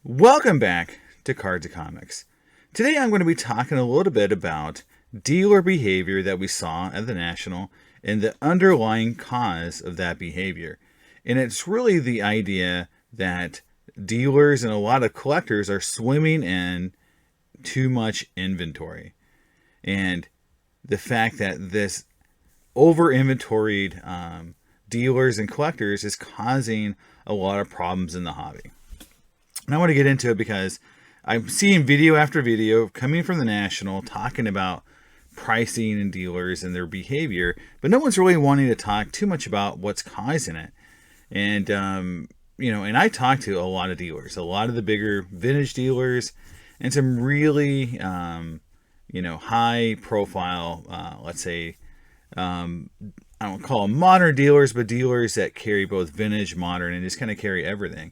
Welcome back to Cards of Comics. Today I'm going to be talking a little bit about dealer behavior that we saw at the National and the underlying cause of that behavior. And it's really the idea that dealers and a lot of collectors are swimming in too much inventory. And the fact that this over inventoried dealers and collectors is causing a lot of problems in the hobby. And I want to get into it because I'm seeing video after video coming from the National talking about pricing and dealers and their behavior, but no one's really wanting to talk too much about what's causing it. And, and I talked to a lot of dealers, a lot of the bigger vintage dealers, and some really, high profile, let's say, I don't call them modern dealers, but dealers that carry both vintage, modern, and just kind of carry everything.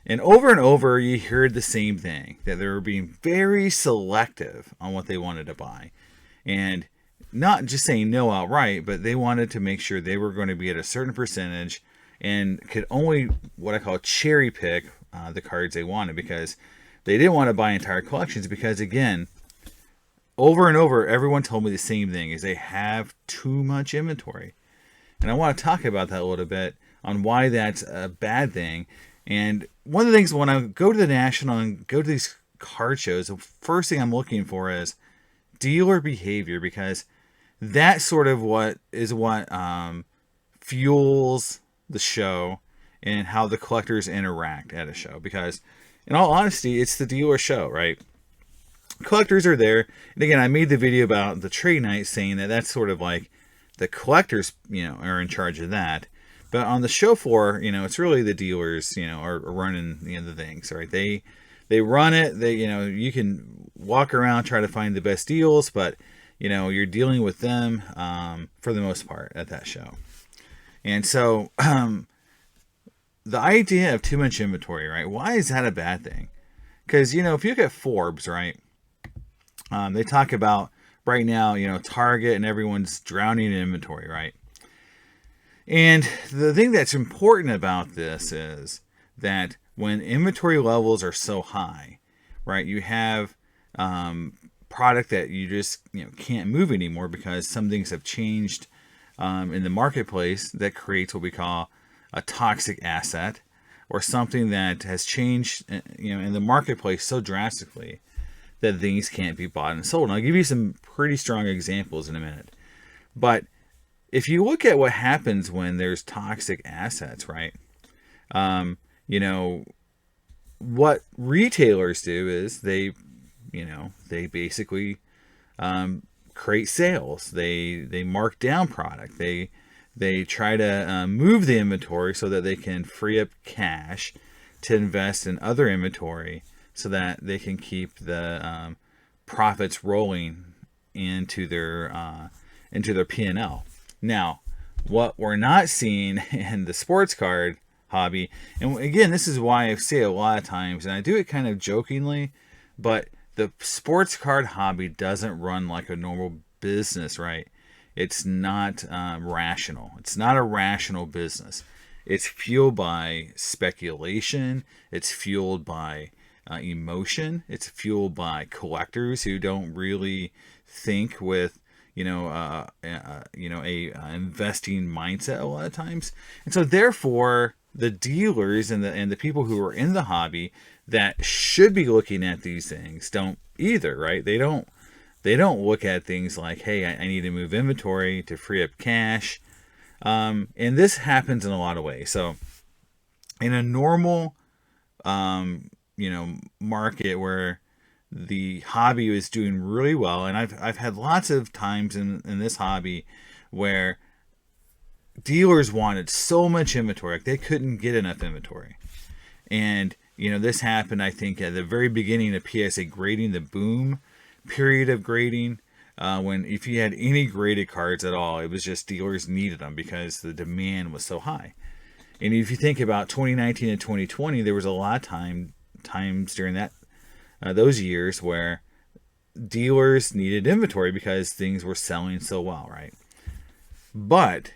And over, you heard the same thing, that they were being very selective on what they wanted to buy. And not just saying no outright, but they wanted to make sure they were going to be at a certain percentage and could only, what I call, cherry pick the cards they wanted, because they didn't want to buy entire collections because, again, over and over, everyone told me the same thing, is they have too much inventory. And I want to talk about that a little bit on why that's a bad thing. And one of the things when I go to the National and go to these card shows, the first thing I'm looking for is dealer behavior, because that's sort of what fuels the show and how the collectors interact at a show. Because in all honesty, it's the dealer show, right? Collectors are there. And again, I made the video about the trade night saying that that's sort of like the collectors, are in charge of that. But on the show floor, it's really the dealers, are running the things, right? They run it. You can walk around, try to find the best deals, but you're dealing with them for the most part at that show. And so the idea of too much inventory, right? Why is that a bad thing? Because if you look at Forbes, right? They talk about right now, Target and everyone's drowning in inventory, right? And the thing that's important about this is that when inventory levels are so high, right, you have product that you just can't move anymore because some things have changed in the marketplace that creates what we call a toxic asset, or something that has changed in the marketplace so drastically that things can't be bought and sold. And I'll give you some pretty strong examples in a minute. But if you look at what happens when there's toxic assets, right? What retailers do is they basically create sales. They mark down product. They try to move the inventory so that they can free up cash to invest in other inventory, so that they can keep the profits rolling into their P&L. Now, what we're not seeing in the sports card hobby, and again, this is why I say it a lot of times, and I do it kind of jokingly, but the sports card hobby doesn't run like a normal business, right? It's not rational. It's not a rational business. It's fueled by speculation. It's fueled by emotion. It's fueled by collectors who don't really think with a investing mindset a lot of times. And so therefore the dealers and the people who are in the hobby that should be looking at these things don't either, right? They don't look at things like, hey, I need to move inventory to free up cash. And this happens in a lot of ways. So in a normal market where the hobby is doing really well, and I've had lots of times in this hobby where dealers wanted so much inventory, like they couldn't get enough inventory. And this happened, I think, at the very beginning of PSA grading, the boom period of grading, when if you had any graded cards at all, it was just dealers needed them because the demand was so high. And if you think about 2019 and 2020, there was a lot of times during those years where dealers needed inventory because things were selling so well, right? But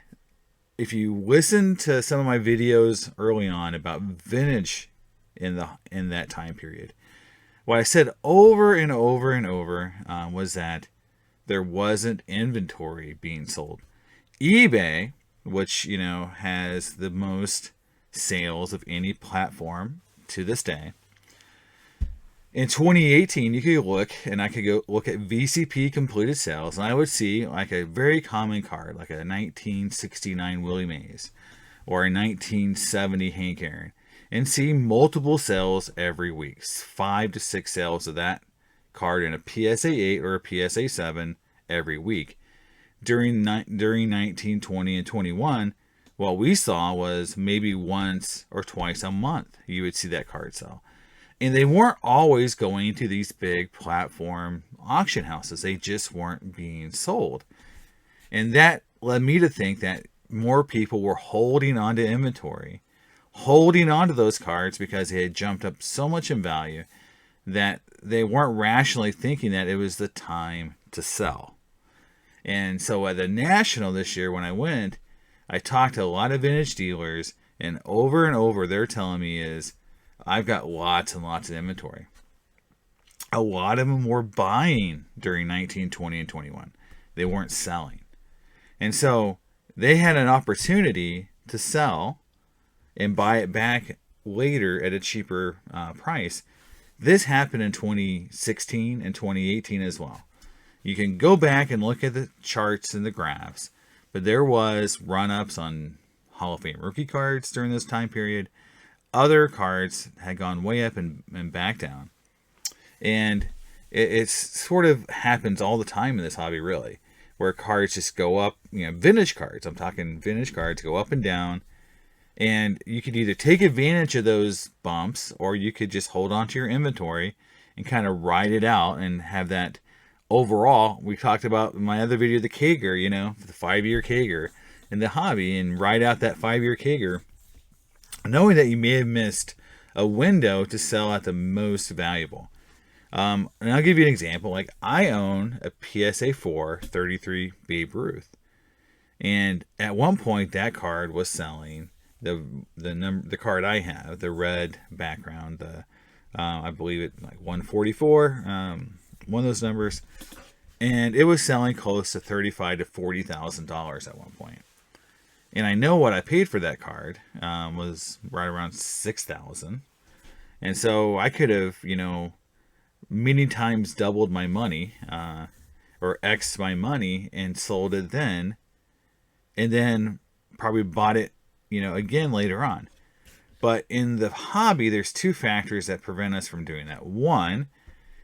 if you listen to some of my videos early on about vintage in that time period. What I said over and over and over was that there wasn't inventory being sold. eBay, which has the most sales of any platform to this day. In 2018, you could look, and I could go look at VCP completed sales, and I would see like a very common card, like a 1969 Willie Mays or a 1970 Hank Aaron, and see multiple sales every week, 5 to 6 sales of that card in a PSA 8 or a PSA 7 every week. During 19, 20, and 21, what we saw was maybe once or twice a month you would see that card sell. And they weren't always going to these big platform auction houses. They just weren't being sold. And that led me to think that more people were holding on to inventory, holding on to those cards because they had jumped up so much in value that they weren't rationally thinking that it was the time to sell. And so at the National this year, when I went, I talked to a lot of vintage dealers, and over they're telling me is, I've got lots and lots of inventory. A lot of them were buying during 19, 20, and 21. They weren't selling. And so they had an opportunity to sell and buy it back later at a cheaper price. This happened in 2016 and 2018 as well. You can go back and look at the charts and the graphs, but there was run-ups on Hall of Fame rookie cards during this time period. Other cards had gone way up and back down. And it sort of happens all the time in this hobby, really, where cards just go up, vintage cards, I'm talking vintage cards, go up and down. And you could either take advantage of those bumps, or you could just hold on to your inventory and kind of ride it out and have that overall. We talked about in my other video, the Kager, the 5-year Kager in the hobby, and ride out that 5-year Kager, knowing that you may have missed a window to sell at the most valuable. And I'll give you an example. Like, I own a PSA 4 33 Babe Ruth, and at one point that card was selling. The card I have, the red background, I believe it like 144, one of those numbers, and it was selling close to $35,000 to $40,000 at one point. And I know what I paid for that card was right around $6,000, and so I could have, many times doubled my money, or X'd my money and sold it then, and then probably bought it again later on. But in the hobby, there's two factors that prevent us from doing that. One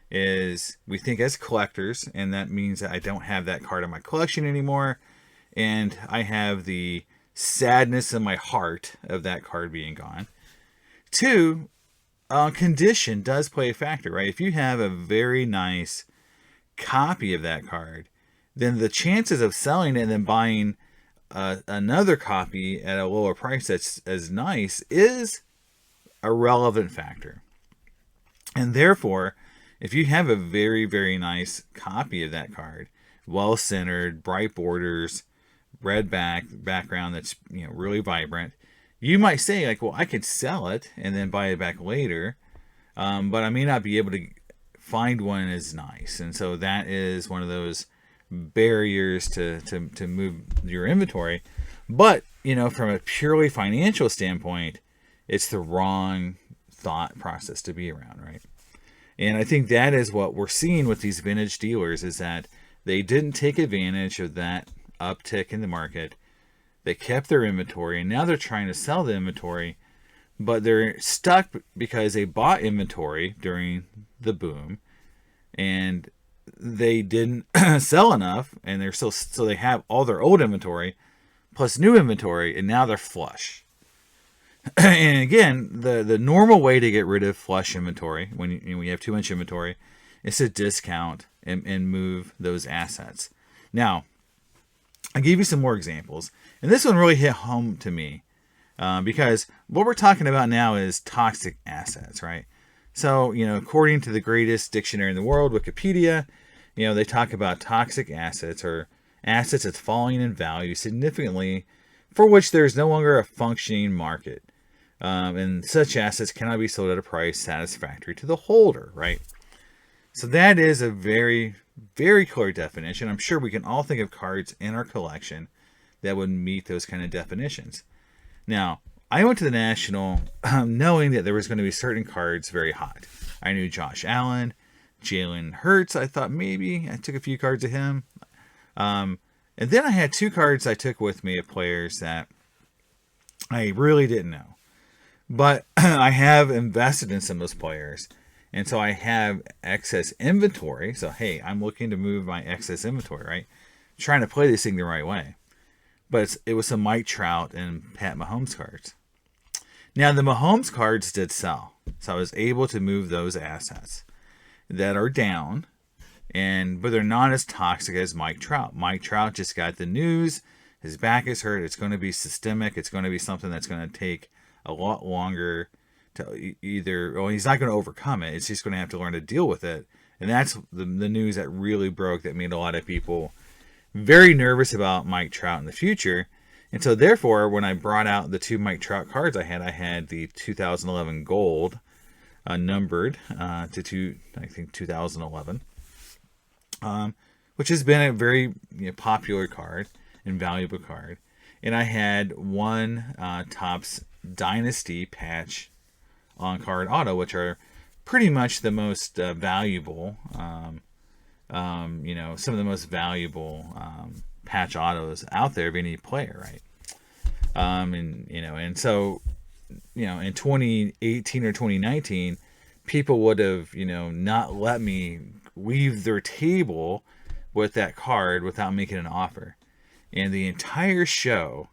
is we think as collectors, and that means that I don't have that card in my collection anymore, and I have the sadness in my heart of that card being gone. Two, condition does play a factor, right? If you have a very nice copy of that card, then the chances of selling it and then buying another copy at a lower price that's as nice is a relevant factor. And therefore, if you have a very, very nice copy of that card, well centered, bright borders, red background that's really vibrant, you might say like, well, I could sell it and then buy it back later, but I may not be able to find one as nice. And so that is one of those barriers to move your inventory. But from a purely financial standpoint, it's the wrong thought process to be around, right? And I think that is what we're seeing with these vintage dealers, is that they didn't take advantage of that uptick in the market. They kept their inventory, and now they're trying to sell the inventory, but they're stuck because they bought inventory during the boom and they didn't sell enough, and they're so they have all their old inventory plus new inventory, and now they're flush. And again, the normal way to get rid of flush inventory when you have too much inventory is to discount and move those assets. Now, I'll give you some more examples, and this one really hit home to me because what we're talking about now is toxic assets, right? So, according to the greatest dictionary in the world, Wikipedia, they talk about toxic assets, or assets that's falling in value significantly, for which there is no longer a functioning market. And such assets cannot be sold at a price satisfactory to the holder, right? So that is a very, very clear definition. I'm sure we can all think of cards in our collection that would meet those kind of definitions. Now, I went to the National knowing that there was going to be certain cards very hot. I knew Josh Allen, Jalen Hurts. I thought maybe I took a few cards of him. And then I had 2 cards I took with me of players that I really didn't know. But I have invested in some of those players. And so I have excess inventory. So, hey, I'm looking to move my excess inventory, right? Trying to play this thing the right way. But it was some Mike Trout and Pat Mahomes cards. Now, the Mahomes cards did sell. So I was able to move those assets that are down, but they're not as toxic as Mike Trout. Mike Trout just got the news. His back is hurt. It's going to be systemic. It's going to be something that's going to take a lot longer to he's not going to overcome it. It's just going to have to learn to deal with it. And that's the news that really broke, that made a lot of people very nervous about Mike Trout in the future. And so therefore, when I brought out the 2 Mike Trout cards I had the 2011 gold, numbered to 2011, which has been a very popular card and valuable card. And I had 1 Topps Dynasty patch on card auto, which are pretty much the most valuable, some of the most valuable patch autos out there of any player, right? And so, in 2018 or 2019, people would have, not let me leave their table with that card without making an offer. And the entire show,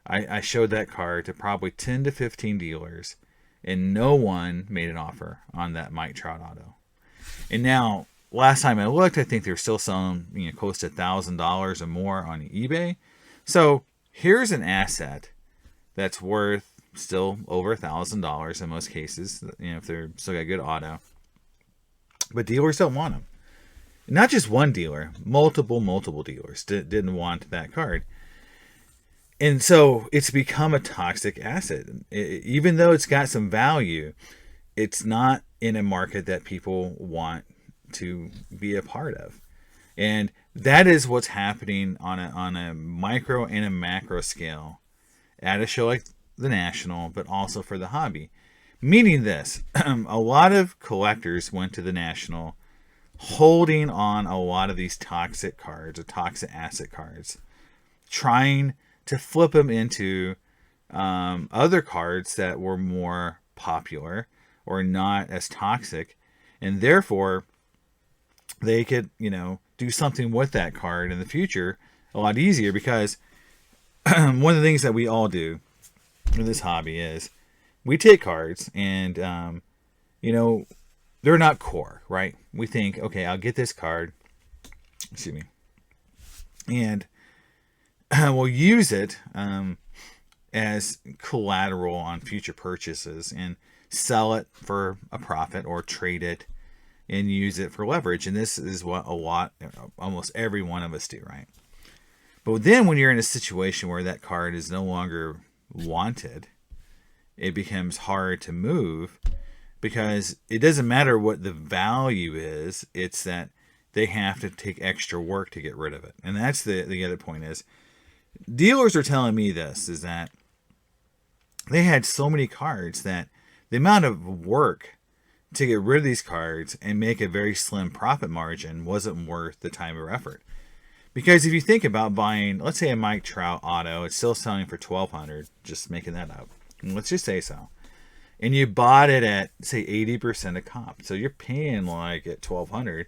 I showed that card to probably 10 to 15 dealers, and no one made an offer on that Mike Trout auto. And now, last time I looked, I think they're still selling close to $1,000 or more on eBay. So here's an asset that's worth still over $1,000 in most cases, if they're still got good auto. But dealers don't want them. Not just one dealer, multiple dealers didn't want that card. And so it's become a toxic asset. Even though it's got some value, it's not in a market that people want to be a part of. And that is what's happening on a micro and a macro scale at a show like the National, but also for the hobby. Meaning this, a lot of collectors went to the National holding on a lot of these toxic cards or toxic asset cards, trying to flip them into other cards that were more popular or not as toxic, and therefore they could, do something with that card in the future a lot easier. Because one of the things that we all do in this hobby is we take cards and, they're not core, right? We think, okay, I'll get this card, and we'll use it as collateral on future purchases and sell it for a profit or trade it and use it for leverage. And this is what almost every one of us do, right? But then when you're in a situation where that card is no longer wanted, it becomes hard to move, because it doesn't matter what the value is, it's that they have to take extra work to get rid of it. And that's the other point is, dealers are telling me this, is that they had so many cards that the amount of work to get rid of these cards and make a very slim profit margin wasn't worth the time or effort. Because if you think about buying, let's say a Mike Trout auto, it's still selling for $1,200, just making that up. And let's just say so. And you bought it at, say, 80% of comp. So you're paying like at $1,200.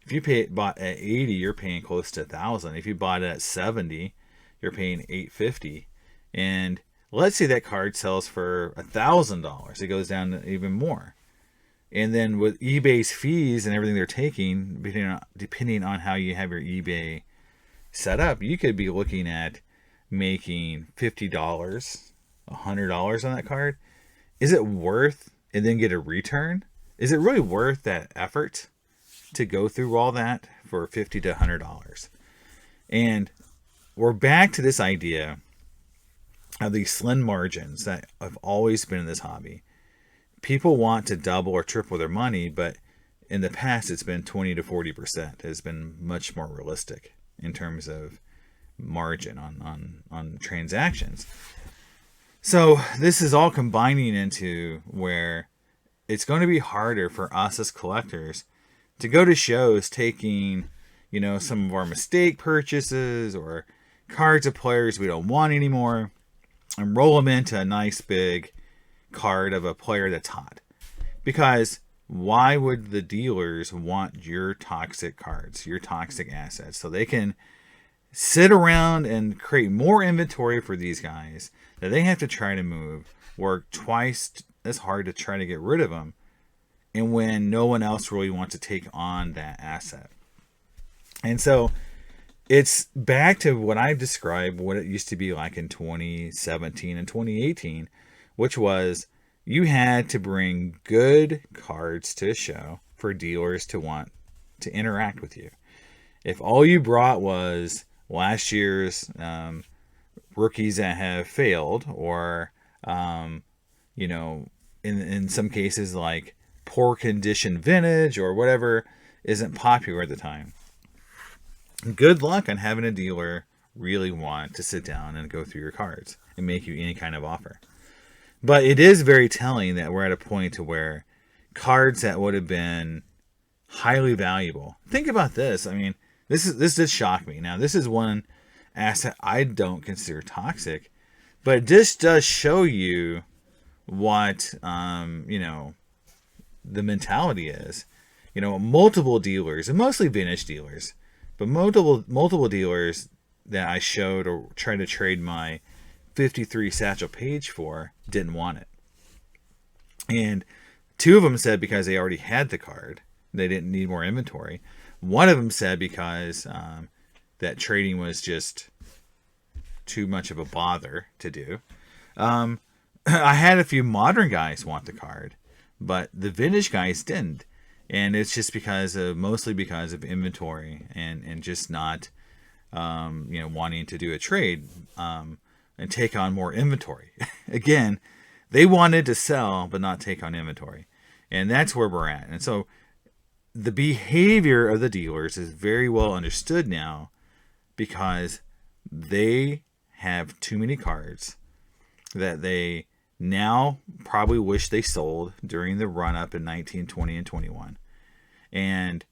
If you bought at 80, you're paying close to $1,000. If you bought it at 70, you're paying $850. And let's say that card sells for $1,000. It goes down even more. And then with eBay's fees and everything they're taking, depending on how you have your eBay set up, you could be looking at making $50, $100 on that card. Is it worth, and then get a return? Is it really worth that effort to go through all that for $50 to $100? And we're back to this idea of these slim margins that have always been in this hobby. People want to double or triple their money, but in the past it's been 20 to 40%. Has been much more realistic in terms of margin on transactions. So this is all combining into where it's going to be harder for us as collectors to go to shows taking, some of our mistake purchases or cards of players we don't want anymore and roll them into a nice big card of a player that's hot. Because why would the dealers want your toxic cards, your toxic assets? So they can sit around and create more inventory for these guys that they have to try to move, work twice as hard to try to get rid of them, and when no one else really wants to take on that asset. And so it's back to what I've described, what it used to be like in 2017 and 2018, which was you had to bring good cards to a show for dealers to want to interact with you. If all you brought was last year's rookies that have failed, or in some cases like poor condition vintage or whatever isn't popular at the time, good luck on having a dealer really want to sit down and go through your cards and make you any kind of offer. But it is very telling that we're at a point to where cards that would have been highly valuable. Think about this. I mean, this did shock me. Now, this is one asset I don't consider toxic, but this does show you what the mentality is. Multiple dealers, and mostly vintage dealers, but multiple dealers that I showed or tried to trade my 53 Satchel Paige for didn't want it. And two of them said because they already had the card, they didn't need more inventory. One of them said because that trading was just too much of a bother to do. I had a few modern guys want the card, but the vintage guys didn't. And it's just mostly because of inventory and just not, wanting to do a trade and take on more inventory. Again, they wanted to sell but not take on inventory. And that's where we're at. And so the behavior of the dealers is very well understood now because they have too many cards that they now probably wish they sold during the run-up in 19, 20, and 21. And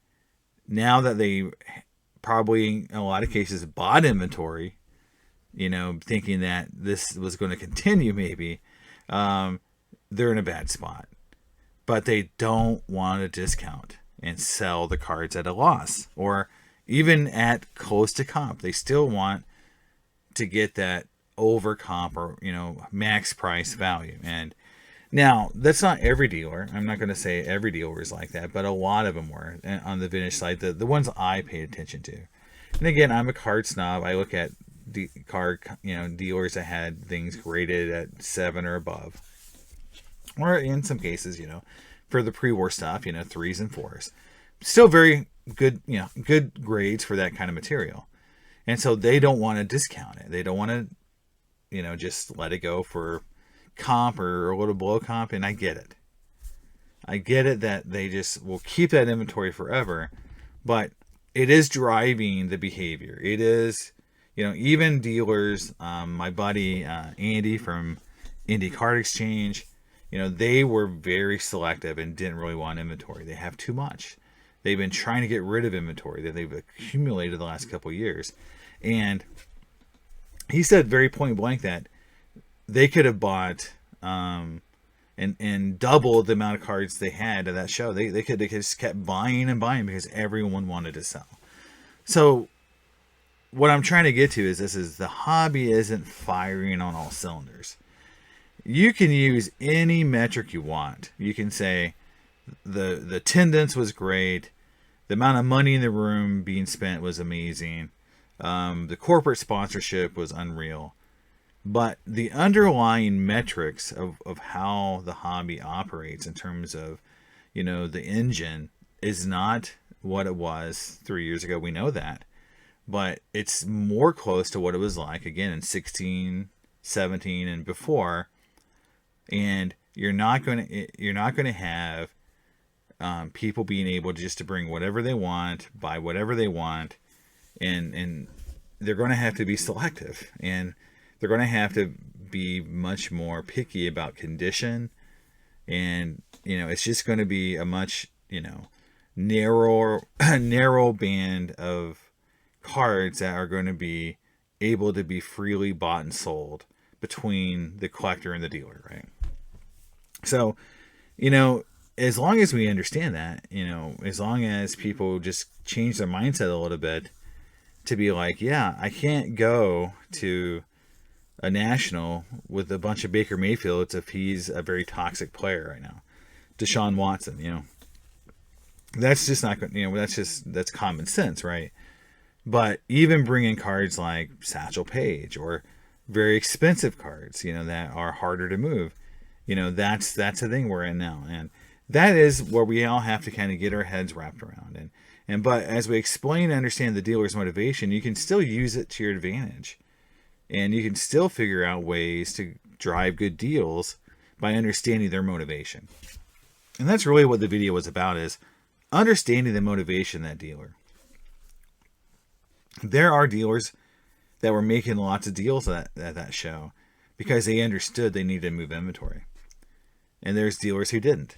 now that they probably, in a lot of cases, bought inventory, thinking that this was going to continue maybe, they're in a bad spot. But they don't want to discount and sell the cards at a loss or even at close to comp. They still want to get that over comp or, max price value. And now that's not every dealer. I'm not going to say every dealer is like that, but a lot of them were on the vintage side, the ones I paid attention to. And again, I'm a card snob. I look at dealers that had things graded at 7 or above, or in some cases, for the pre-war stuff, 3s and 4s, still very good, good grades for that kind of material. And so they don't want to discount it. They don't want to, just let it go for comp or a little below comp. And I get it. I get it that they just will keep that inventory forever, but it is driving the behavior. It is, even dealers, my buddy Andy from Indie Card Exchange, they were very selective and didn't really want inventory. They have too much. They've been trying to get rid of inventory that they've accumulated the last couple of years. And he said very point blank that they could have bought and doubled the amount of cards they had at that show. They could just kept buying and buying because everyone wanted to sell. So what I'm trying to get to is the hobby isn't firing on all cylinders. You can use any metric you want. You can say the attendance was great, the amount of money in the room being spent was amazing, the corporate sponsorship was unreal. But the underlying metrics of how the hobby operates in terms of, the engine is not what it was 3 years ago. We know that. But it's more close to what it was like, again, in 16, 17 and before, and you're not going to have people being able to just to bring whatever they want, buy whatever they want, and they're going to have to be selective, and they're going to have to be much more picky about condition, and it's just going to be a much narrow band of cards that are going to be able to be freely bought and sold between the collector and the dealer, right? So, as long as we understand that, as long as people just change their mindset a little bit to be like, yeah, I can't go to a national with a bunch of Baker Mayfields if he's a very toxic player right now. Deshaun Watson, that's just not, that's common sense, right? But even bringing cards like Satchel Paige or very expensive cards, that are harder to move, that's the thing we're in now. And that is where we all have to kind of get our heads wrapped around. But as we explain and understand the dealer's motivation, you can still use it to your advantage. And you can still figure out ways to drive good deals by understanding their motivation. And that's really what the video was about, is understanding the motivation of that dealer. There are dealers that were making lots of deals at that show because they understood they needed to move inventory. And there's dealers who didn't.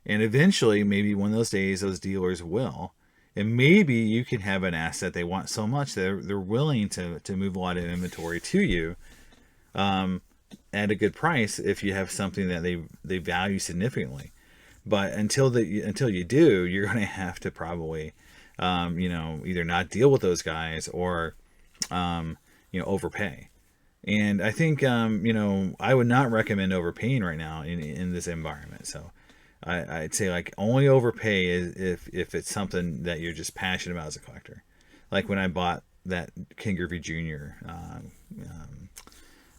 And eventually, maybe one of those days, those dealers will. And maybe you can have an asset they want so much that they're willing to move a lot of inventory to you at a good price if you have something that they value significantly. But until you do, you're going to have to probably either not deal with those guys or overpay. And I think I would not recommend overpaying right now in this environment. So I'd say like only overpay if it's something that you're just passionate about as a collector. Like when I bought that Ken Griffey Jr.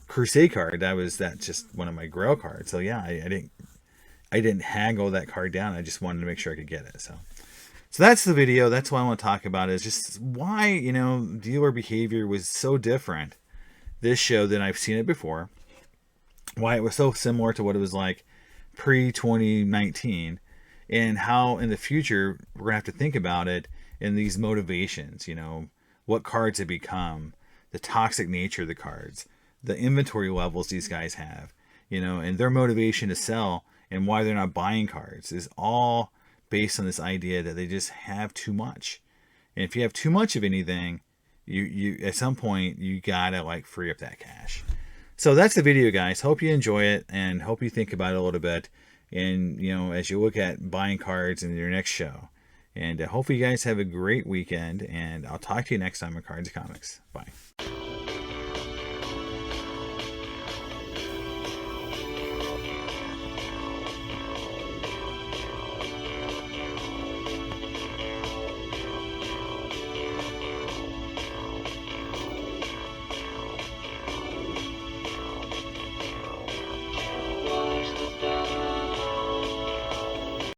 Crusade card, that's just one of my Grail cards. So yeah, I didn't haggle that card down. I just wanted to make sure I could get it. So that's the video. That's what I want to talk about, is just why dealer behavior was so different this show than I've seen it before. Why it was so similar to what it was like pre-2019, and how in the future we're gonna have to think about it in these motivations. What cards have become, the toxic nature of the cards, the inventory levels these guys have, and their motivation to sell, and why they're not buying cards is all based on this idea that they just have too much. And if you have too much of anything, you at some point you gotta free up that cash. So that's the video, guys. Hope you enjoy it, and hope you think about it a little bit, and as you look at buying cards in your next show. And hopefully you guys have a great weekend, and I'll talk to you next time on Cards and Comics. Bye.